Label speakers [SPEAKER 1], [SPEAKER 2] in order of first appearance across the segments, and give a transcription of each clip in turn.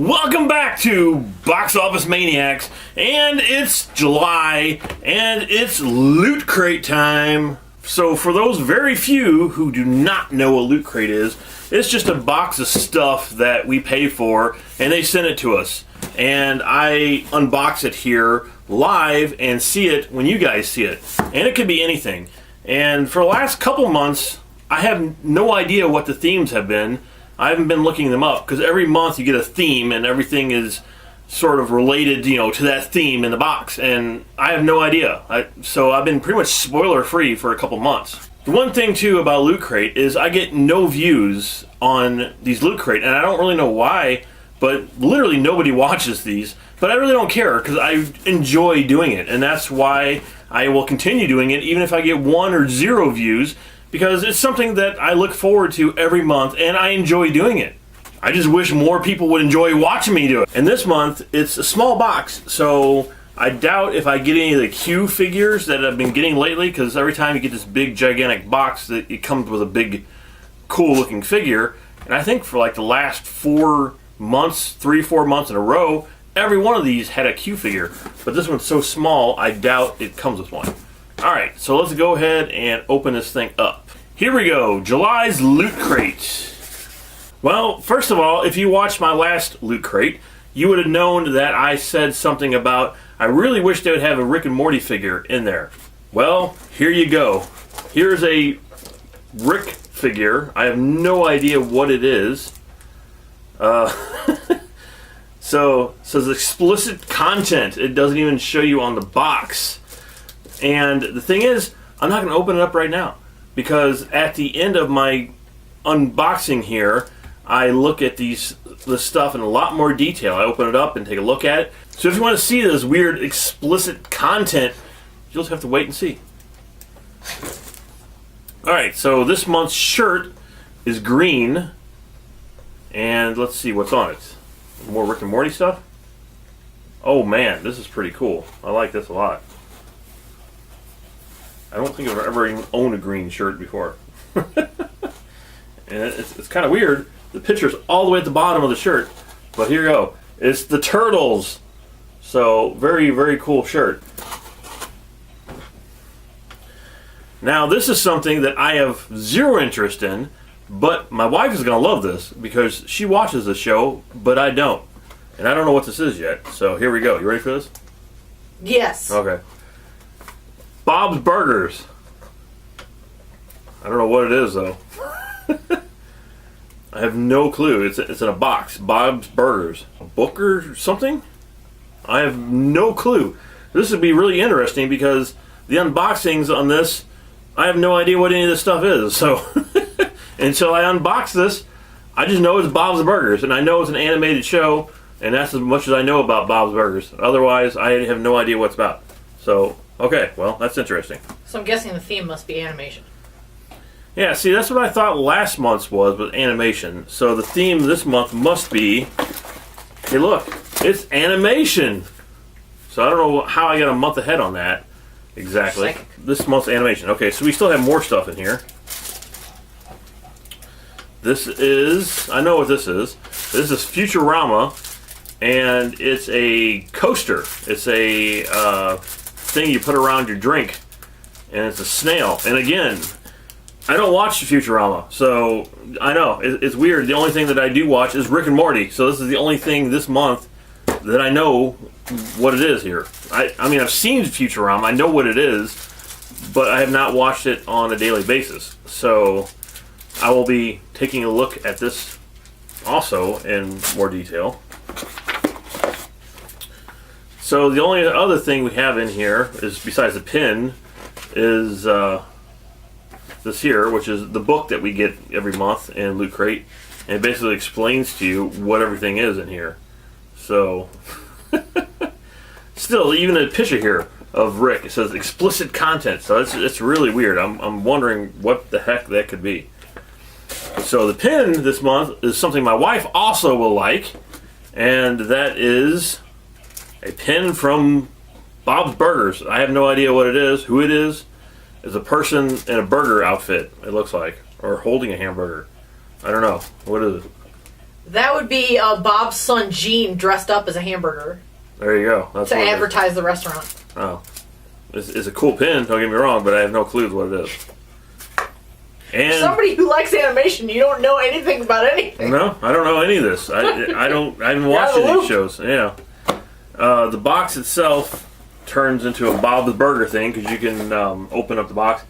[SPEAKER 1] Welcome back to Box Office Maniacs, and it's July, and it's Loot Crate time. So for those very few who do not know what Loot Crate is, it's just a box of stuff that we pay for, and they send it to us. And I unbox it here live and see it when you guys see it. And it could be anything. And for the last couple months, I have no idea what the themes have been. I haven't been looking them up because every month you get a theme and everything is sort of related, to that theme in the box, and I have no idea. So I've been pretty much spoiler free for a couple months. The one thing too about Loot Crate is I get no views on these Loot Crate, and I don't really know why, but literally nobody watches these. But I really don't care because I enjoy doing it, and that's why I will continue doing it even if I get 1 or 0 views. Because it's something that I look forward to every month, and I enjoy doing it. I just wish more people would enjoy watching me do it. And this month, it's a small box, so I doubt if I get any of the Q figures that I've been getting lately, because every time you get this big, gigantic box, it comes with a big, cool-looking figure. And I think for like the last 4 months, 3-4 months in a row, every one of these had a Q figure. But this one's so small, I doubt it comes with one. Alright, so let's go ahead and open this thing up. Here we go, July's Loot Crate. Well, first of all, if you watched my last Loot Crate, you would have known that I said something about, I really wish they would have a Rick and Morty figure in there. Well, here you go. Here's a Rick figure. I have no idea what it is. So, it says explicit content. It doesn't even show you on the box. And the thing is, I'm not going to open it up right now. Because at the end of my unboxing here, I look at this stuff in a lot more detail. I open it up and take a look at it. So if you want to see this weird explicit content, you'll just have to wait and see. Alright, so this month's shirt is green. And let's see what's on it. More Rick and Morty stuff? Oh man, this is pretty cool. I like this a lot. I don't think I've ever even owned a green shirt before. And it's kind of weird. The picture's all the way at the bottom of the shirt. But here you go. It's the Turtles. So, very, very cool shirt. Now, this is something that I have 0 interest in. But my wife is going to love this because she watches the show, but I don't. And I don't know what this is yet. So, here we go. You ready for this?
[SPEAKER 2] Yes.
[SPEAKER 1] Okay. Bob's Burgers. I don't know what it is, though. I have no clue. It's in a box. Bob's Burgers. A book or something? I have no clue. This would be really interesting because the unboxings on this, I have no idea what any of this stuff is. So, until I unbox this, I just know it's Bob's Burgers. And I know it's an animated show, and that's as much as I know about Bob's Burgers. Otherwise, I have no idea what it's about. So, okay, well, that's interesting.
[SPEAKER 2] So I'm guessing the theme must be animation.
[SPEAKER 1] Yeah, see, that's what I thought last month's was with animation. So the theme this month must be, hey look, it's animation. So I don't know how I got a month ahead on that exactly.
[SPEAKER 2] Psychic.
[SPEAKER 1] This month's animation. Okay, so we still have more stuff in here. This is, I know what this is. This is Futurama, and it's a coaster. It's a thing you put around your drink, and it's a snail. And again, I don't watch Futurama, so I know it's weird. The only thing that I do watch is Rick and Morty, so this is the only thing this month that I know what it is here. I mean, I've seen Futurama, I know what it is, but I have not watched it on a daily basis. So I will be taking a look at this also in more detail. So the only other thing we have in here is, besides the pin, is this here, which is the book that we get every month in Loot Crate. And it basically explains to you what everything is in here. So, still, even a picture here of Rick, it says explicit content. So it's really weird. I'm wondering what the heck that could be. So the pin this month is something my wife also will like. And that is a pin from Bob's Burgers. I have no idea what it is, who it is. It's a person in a burger outfit, it looks like. Or holding a hamburger. I don't know. What is it?
[SPEAKER 2] That would be Bob's son Gene dressed up as a hamburger
[SPEAKER 1] There you go. That's
[SPEAKER 2] to
[SPEAKER 1] what it is.
[SPEAKER 2] advertise the restaurant.
[SPEAKER 1] Oh. It's a cool pin, don't get me wrong, but I have no clue what it is. And
[SPEAKER 2] Somebody who likes animation, you don't know anything about anything.
[SPEAKER 1] no, I don't know any of this. I haven't watched
[SPEAKER 2] out of
[SPEAKER 1] any
[SPEAKER 2] the
[SPEAKER 1] of these shows. Yeah. The box itself turns into a Bob the Burger thing because you can open up the box.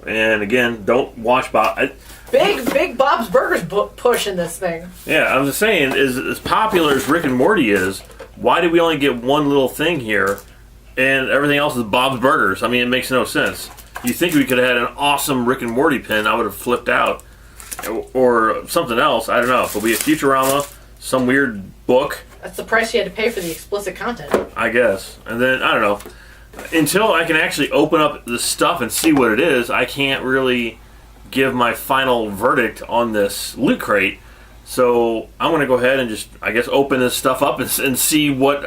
[SPEAKER 1] And again, don't watch Bob.
[SPEAKER 2] Big Bob's Burgers push in this thing.
[SPEAKER 1] Yeah, I was just saying, as popular as Rick and Morty is, why did we only get one little thing here and everything else is Bob's Burgers? I mean, it makes no sense. You think we could have had an awesome Rick and Morty pin, I would have flipped out. Or something else, I don't know. It'll be a Futurama, some weird book,
[SPEAKER 2] That's the price you had to pay for the explicit content.
[SPEAKER 1] I guess. And then, I don't know. Until I can actually open up the stuff and see what it is, I can't really give my final verdict on this Loot Crate. So I'm going to go ahead and just, I guess, open this stuff up and see what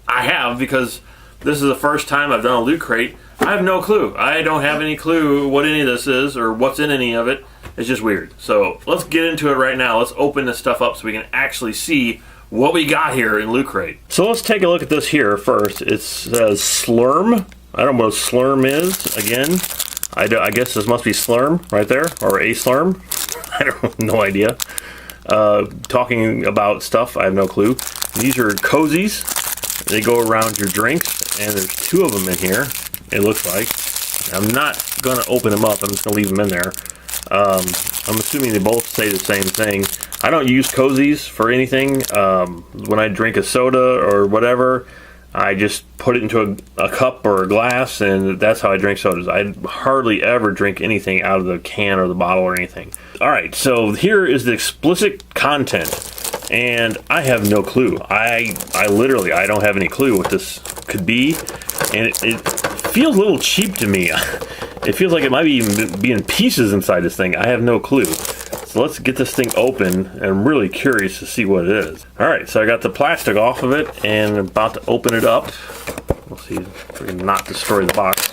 [SPEAKER 1] I have, because this is the first time I've done a Loot Crate. I have no clue. I don't have any clue what any of this is or what's in any of it. It's just weird. So let's get into it right now. Let's open this stuff up so we can actually see what we got here in Loot Crate. So let's take a look at this here first. It says Slurm. I don't know what Slurm is. Again, I guess this must be Slurm right there, or a Slurm. I don't no idea. Talking about stuff, I have no clue. These are cozies. They go around your drinks, and there's two of them in here, it looks like. I'm not going to open them up. I'm just going to leave them in there. I'm assuming they both say the same thing. I don't use cozies for anything. When I drink a soda or whatever, I just put it into a cup or a glass, and that's how I drink sodas. I hardly ever drink anything out of the can or the bottle or anything. Alright, so here is the explicit content. And I have no clue. I literally, I don't have any clue what this could be. And it feels a little cheap to me. It feels like it might be in pieces inside this thing. I have no clue. So let's get this thing open. I'm really curious to see what it is. Alright, so I got the plastic off of it and I'm about to open it up. We'll see if we can not destroy the box.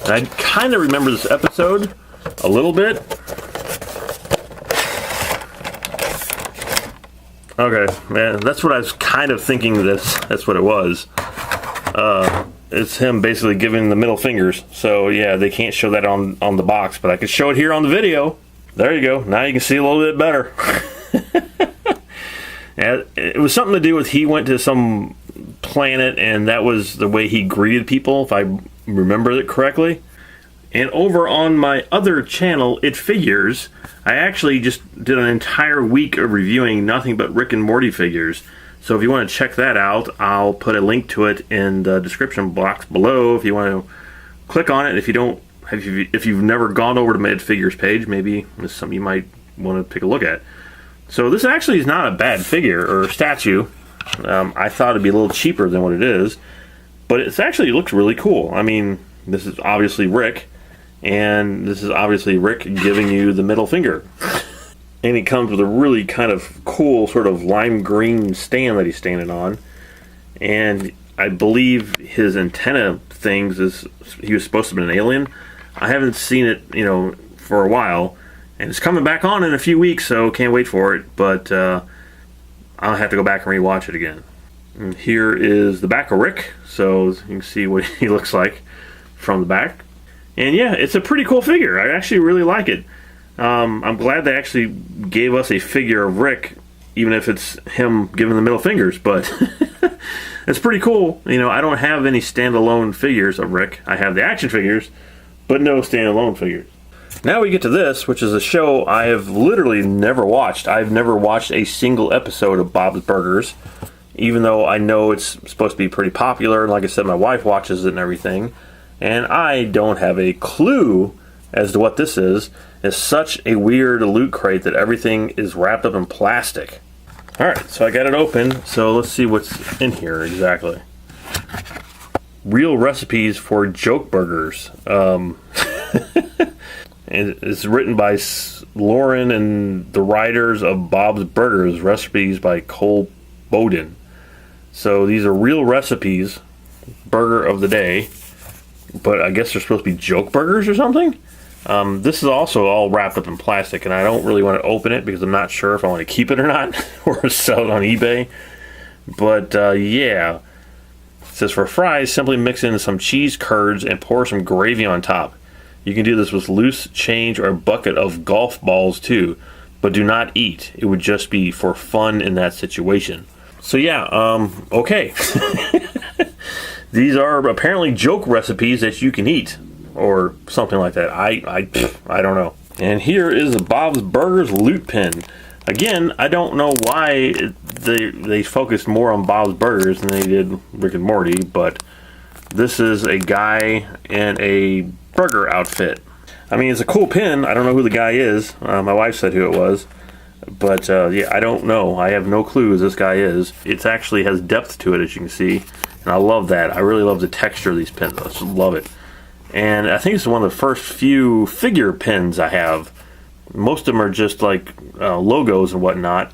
[SPEAKER 1] And I kind of remember this episode a little bit. Okay, man, that's what I was kind of thinking that's what it was. It's him basically giving the middle fingers. So yeah, they can't show that on the box, but I could show it here on the video. There you go. Now you can see a little bit better. Yeah, it was something to do with he went to some planet and that was the way he greeted people, if I remember it correctly. And over on my other channel, It Figures, I actually just did an entire week of reviewing nothing but Rick and Morty figures. So if you want to check that out, I'll put a link to it in the description box below if you want to click on it. If you've never gone over to my It Figures page, maybe it's something you might want to take a look at. So this actually is not a bad figure or statue. I thought it'd be a little cheaper than what it is, but it actually looks really cool. I mean, this is obviously Rick. And this is obviously Rick giving you the middle finger. And he comes with a really kind of cool sort of lime green stand that he's standing on. And I believe his antenna things is, he was supposed to be an alien. I haven't seen it, for a while. And it's coming back on in a few weeks, so can't wait for it. But I'll have to go back and rewatch it again. And here is the back of Rick. So you can see what he looks like from the back. And yeah, it's a pretty cool figure. I actually really like it. I'm glad they actually gave us a figure of Rick, even if it's him giving the middle fingers, but it's pretty cool. I don't have any standalone figures of Rick. I have the action figures, but no standalone figures. Now we get to this, which is a show I have literally never watched. I've never watched a single episode of Bob's Burgers, even though I know it's supposed to be pretty popular. Like I said, my wife watches it and everything. And I don't have a clue as to what this is. It's such a weird Loot Crate that everything is wrapped up in plastic. Alright, so I got it open. So let's see what's in here exactly. Real recipes for joke burgers. And it's written by Lauren and the writers of Bob's Burgers. Recipes by Cole Bowden. So these are real recipes. Burger of the day. But I guess they're supposed to be joke burgers or something? This is also all wrapped up in plastic, and I don't really want to open it because I'm not sure if I want to keep it or not, or sell it on eBay. But yeah, it says for fries, simply mix in some cheese curds and pour some gravy on top. You can do this with loose change or a bucket of golf balls too, but do not eat. It would just be for fun in that situation. So yeah, okay. These are apparently joke recipes that you can eat, or something like that. I don't know. And here is a Bob's Burgers loot pin. Again, I don't know why they focused more on Bob's Burgers than they did Rick and Morty, but this is a guy in a burger outfit. I mean, it's a cool pin. I don't know who the guy is. My wife said who it was. But yeah, I don't know. I have no clue who this guy is. It actually has depth to it, as you can see. And I love that. I really love the texture of these pins. I just love it. And I think it's one of the first few figure pins I have. Most of them are just like logos and whatnot.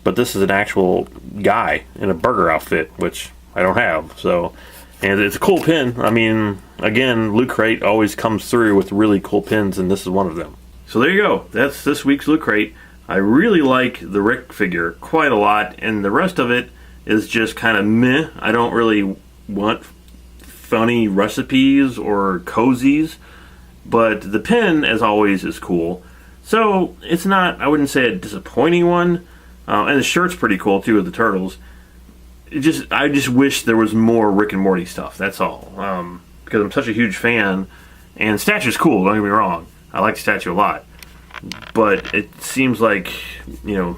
[SPEAKER 1] But this is an actual guy in a burger outfit, which I don't have. So, and it's a cool pin. I mean, again, Loot Crate always comes through with really cool pins, and this is one of them. So there you go. That's this week's Loot Crate. I really like the Rick figure quite a lot, and the rest of it is just kind of meh. I don't really want funny recipes or cozies, but the pin, as always, is cool. So it's not, I wouldn't say a disappointing one, and the shirt's pretty cool too with the turtles. I just wish there was more Rick and Morty stuff. That's all, because I'm such a huge fan, and the statue's cool. Don't get me wrong, I like the statue a lot. But it seems like, you know,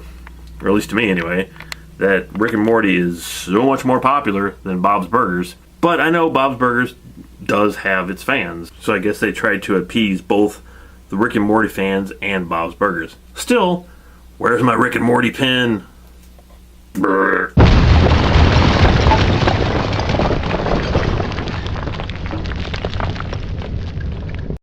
[SPEAKER 1] or at least to me anyway, that Rick and Morty is so much more popular than Bob's Burgers. But I know Bob's Burgers does have its fans, so I guess they tried to appease both the Rick and Morty fans and Bob's Burgers. Still, where's my Rick and Morty pin? Brr.